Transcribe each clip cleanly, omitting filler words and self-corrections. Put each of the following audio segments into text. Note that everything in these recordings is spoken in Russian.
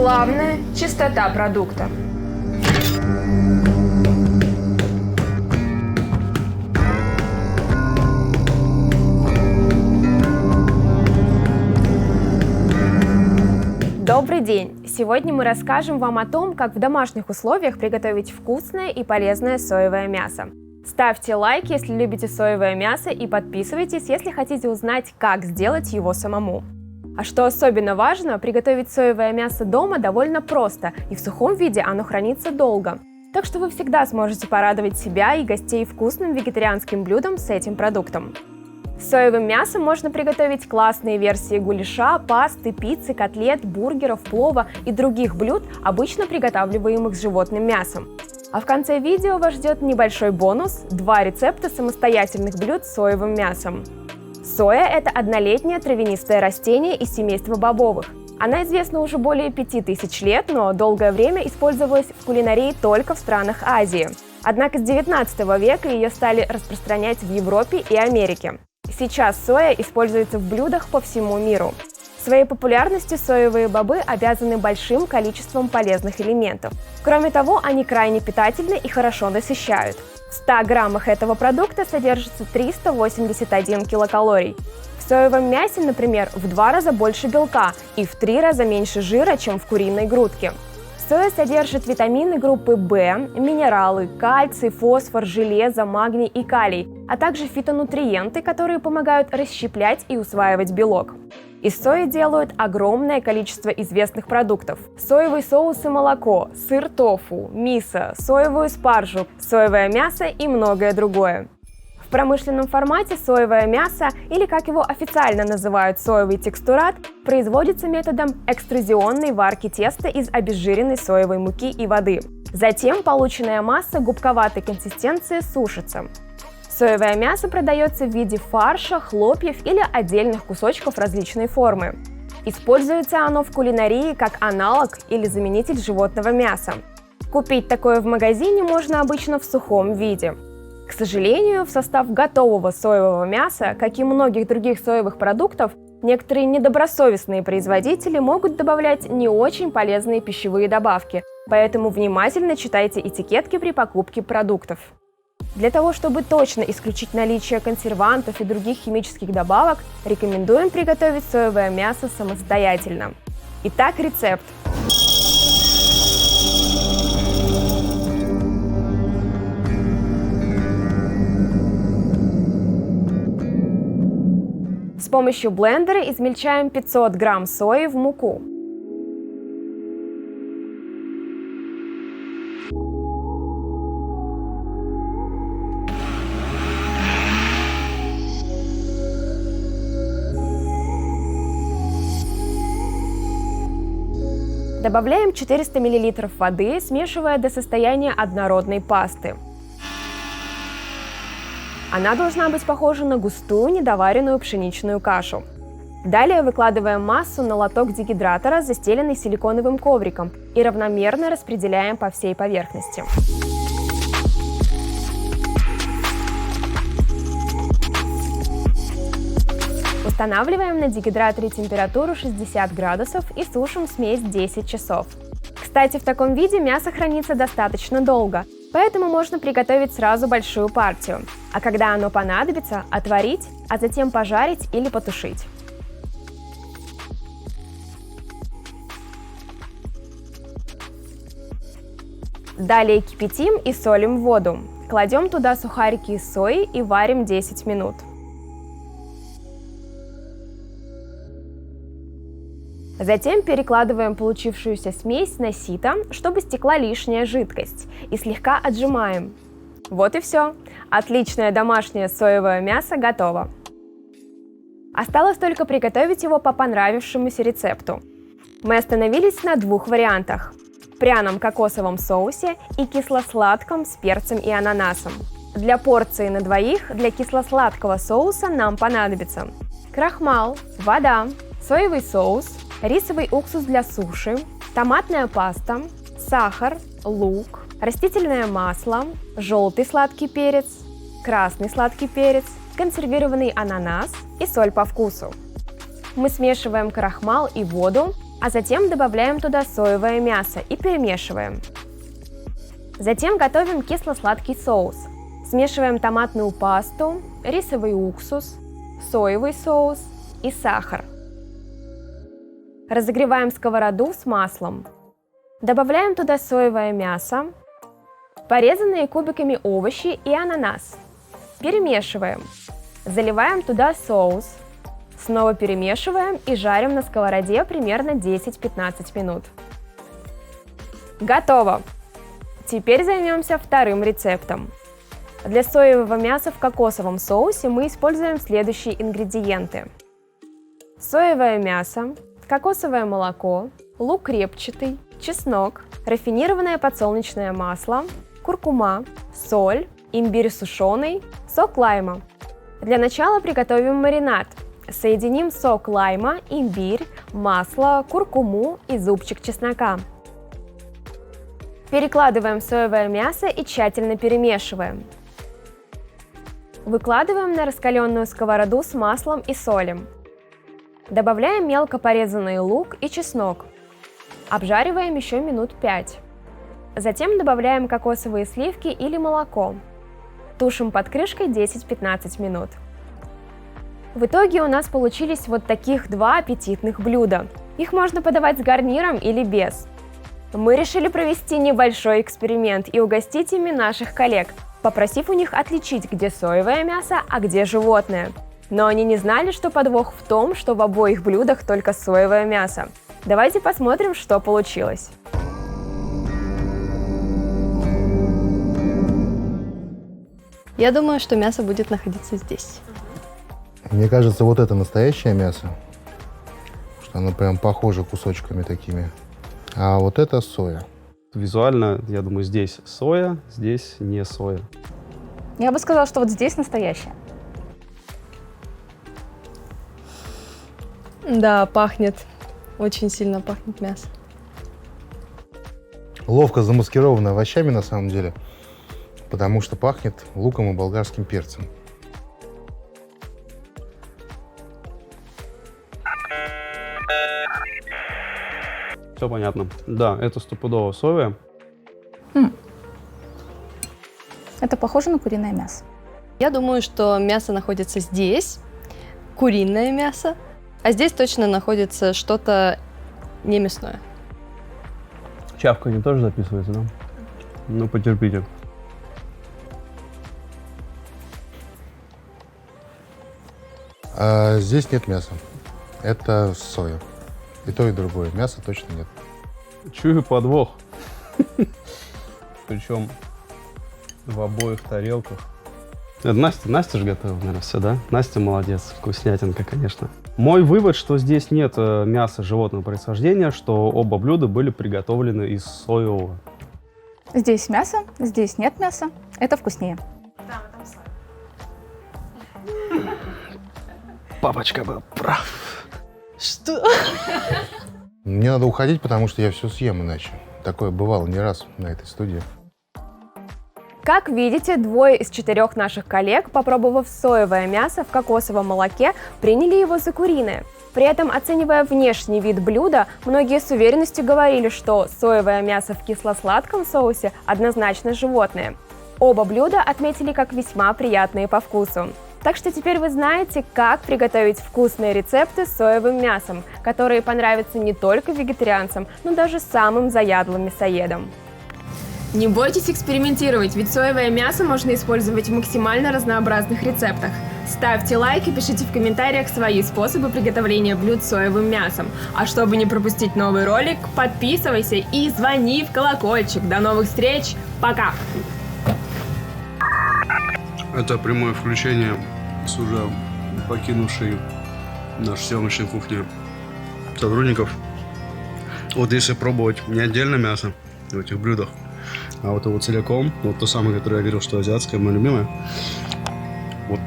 Главное – чистота продукта. Добрый день! Сегодня мы расскажем вам о том, как в домашних условиях приготовить вкусное и полезное соевое мясо. Ставьте лайк, если любите соевое мясо, и подписывайтесь, если хотите узнать, как сделать его самому. А что особенно важно, приготовить соевое мясо дома довольно просто, и в сухом виде оно хранится долго. Так что вы всегда сможете порадовать себя и гостей вкусным вегетарианским блюдом с этим продуктом. С соевым мясом можно приготовить классные версии гуляша, пасты, пиццы, котлет, бургеров, плова и других блюд, обычно приготавливаемых с животным мясом. А в конце видео вас ждет небольшой бонус – 2 рецепта самостоятельных блюд с соевым мясом. Соя – это однолетнее травянистое растение из семейства бобовых. Она известна уже более 5000 лет, но долгое время использовалась в кулинарии только в странах Азии. Однако с 19 века ее стали распространять в Европе и Америке. Сейчас соя используется в блюдах по всему миру. Своей популярностью соевые бобы обязаны большим количеством полезных элементов. Кроме того, они крайне питательны и хорошо насыщают. В 100 граммах этого продукта содержится 381 килокалорий. В соевом мясе, например, в 2 раза больше белка и в 3 раза меньше жира, чем в куриной грудке. Соя содержит витамины группы В, минералы, кальций, фосфор, железо, магний и калий, а также фитонутриенты, которые помогают расщеплять и усваивать белок. Из сои делают огромное количество известных продуктов: соевый соус и молоко, сыр тофу, мисо, соевую спаржу, соевое мясо и многое другое. В промышленном формате соевое мясо, или как его официально называют соевый текстурат, производится методом экструзионной варки теста из обезжиренной соевой муки и воды. Затем полученная масса губковатой консистенции сушится. Соевое мясо продается в виде фарша, хлопьев или отдельных кусочков различной формы. Используется оно в кулинарии как аналог или заменитель животного мяса. Купить такое в магазине можно обычно в сухом виде. К сожалению, в состав готового соевого мяса, как и многих других соевых продуктов, некоторые недобросовестные производители могут добавлять не очень полезные пищевые добавки, поэтому внимательно читайте этикетки при покупке продуктов. Для того, чтобы точно исключить наличие консервантов и других химических добавок, рекомендуем приготовить соевое мясо самостоятельно. Итак, рецепт. С помощью блендера измельчаем 500 грамм сои в муку. Добавляем 400 мл воды, смешивая до состояния однородной пасты. Она должна быть похожа на густую недоваренную пшеничную кашу. Далее выкладываем массу на лоток дегидратора, застеленный силиконовым ковриком, и равномерно распределяем по всей поверхности. Устанавливаем на дегидраторе температуру 60 градусов и сушим смесь 10 часов. Кстати, в таком виде мясо хранится достаточно долго, поэтому можно приготовить сразу большую партию, а когда оно понадобится, отварить, а затем пожарить или потушить. Далее кипятим и солим воду. Кладем туда сухарики из сои и варим 10 минут. Затем перекладываем получившуюся смесь на сито, чтобы стекла лишняя жидкость, и слегка отжимаем. Вот и все. Отличное домашнее соевое мясо готово. Осталось только приготовить его по понравившемуся рецепту. Мы остановились на 2 вариантах – пряном кокосовом соусе и кисло-сладком с перцем и ананасом. Для порции на 2 для кисло-сладкого соуса нам понадобится крахмал, вода, соевый соус, рисовый уксус для суши, томатная паста, сахар, лук, растительное масло, желтый сладкий перец, красный сладкий перец, консервированный ананас и соль по вкусу. Мы смешиваем крахмал и воду, А затем добавляем туда соевое мясо и перемешиваем. Затем готовим кисло-сладкий соус. Смешиваем томатную пасту, рисовый уксус, соевый соус и сахар. Разогреваем сковороду с маслом. Добавляем туда соевое мясо, порезанные кубиками овощи и ананас. Перемешиваем. Заливаем туда соус. Снова перемешиваем и жарим на сковороде примерно 10-15 минут. Готово! Теперь займемся вторым рецептом. Для соевого мяса в кокосовом соусе мы используем следующие ингредиенты. Соевое мясо, кокосовое молоко, лук репчатый, чеснок, рафинированное подсолнечное масло, куркума, соль, имбирь сушеный, сок лайма. Для начала приготовим маринад. Соединим сок лайма, имбирь, масло, куркуму и зубчик чеснока. Перекладываем соевое мясо и тщательно перемешиваем. Выкладываем на раскаленную сковороду с маслом и солем. Добавляем мелко порезанный лук и чеснок. Обжариваем еще минут 5. Затем добавляем кокосовые сливки или молоко. Тушим под крышкой 10-15 минут. В итоге у нас получились вот таких два аппетитных блюда. Их можно подавать с гарниром или без. Мы решили провести небольшой эксперимент и угостить ими наших коллег, попросив у них отличить, где соевое мясо, а где животное. Но они не знали, что подвох в том, что в обоих блюдах только соевое мясо. Давайте посмотрим, что получилось. Я думаю, что мясо будет находиться здесь. Мне кажется, вот это настоящее мясо, что оно прям похоже кусочками такими. А вот это соя. Визуально, я думаю, здесь соя, здесь не соя. Я бы сказала, что вот здесь настоящее. Да, пахнет. Очень сильно пахнет мясо. Ловко замаскировано овощами на самом деле, потому что пахнет луком и болгарским перцем. Все понятно. Да, это стопудово соевое. Это похоже на куриное мясо. Я думаю, что мясо находится здесь, куриное мясо, а здесь точно находится что-то не мясное. Чавканье тоже записывается, да? Ну, потерпите. А здесь нет мяса. Это соя. И то, и другое. Мяса точно нет. Чую подвох. Причем в обоих тарелках. Это Настя же готовила, наверное, все, да? Настя молодец, вкуснятинка, конечно. Мой вывод, что здесь нет мяса животного происхождения, что оба блюда были приготовлены из соевого. Здесь мясо, здесь нет мяса. Это вкуснее. Папочка был прав. Что? Мне надо уходить, потому что я все съем иначе. Такое бывало не раз на этой студии. Как видите, 2 из 4 наших коллег, попробовав соевое мясо в кокосовом молоке, приняли его за куриное. При этом, оценивая внешний вид блюда, многие с уверенностью говорили, что соевое мясо в кисло-сладком соусе однозначно животное. Оба блюда отметили как весьма приятные по вкусу. Так что теперь вы знаете, как приготовить вкусные рецепты с соевым мясом, которые понравятся не только вегетарианцам, но даже самым заядлым мясоедам. Не бойтесь экспериментировать, ведь соевое мясо можно использовать в максимально разнообразных рецептах. Ставьте лайк и пишите в комментариях свои способы приготовления блюд с соевым мясом. А чтобы не пропустить новый ролик, подписывайся и звони в колокольчик. До новых встреч, пока! Это прямое включение с уже покинувшей нашу съемочную кухню сотрудников. Вот если пробовать не отдельно мясо в этих блюдах, а вот его целиком, вот то самое, которое я говорил, что азиатское, мое любимое, вот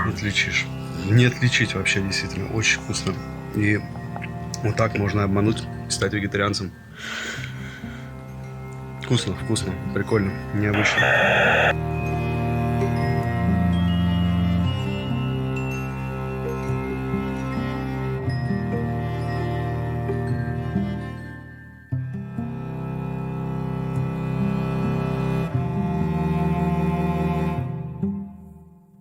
отличишь. Не отличить вообще, действительно, очень вкусно. И вот так можно обмануть и стать вегетарианцем. Вкусно, прикольно, необычно.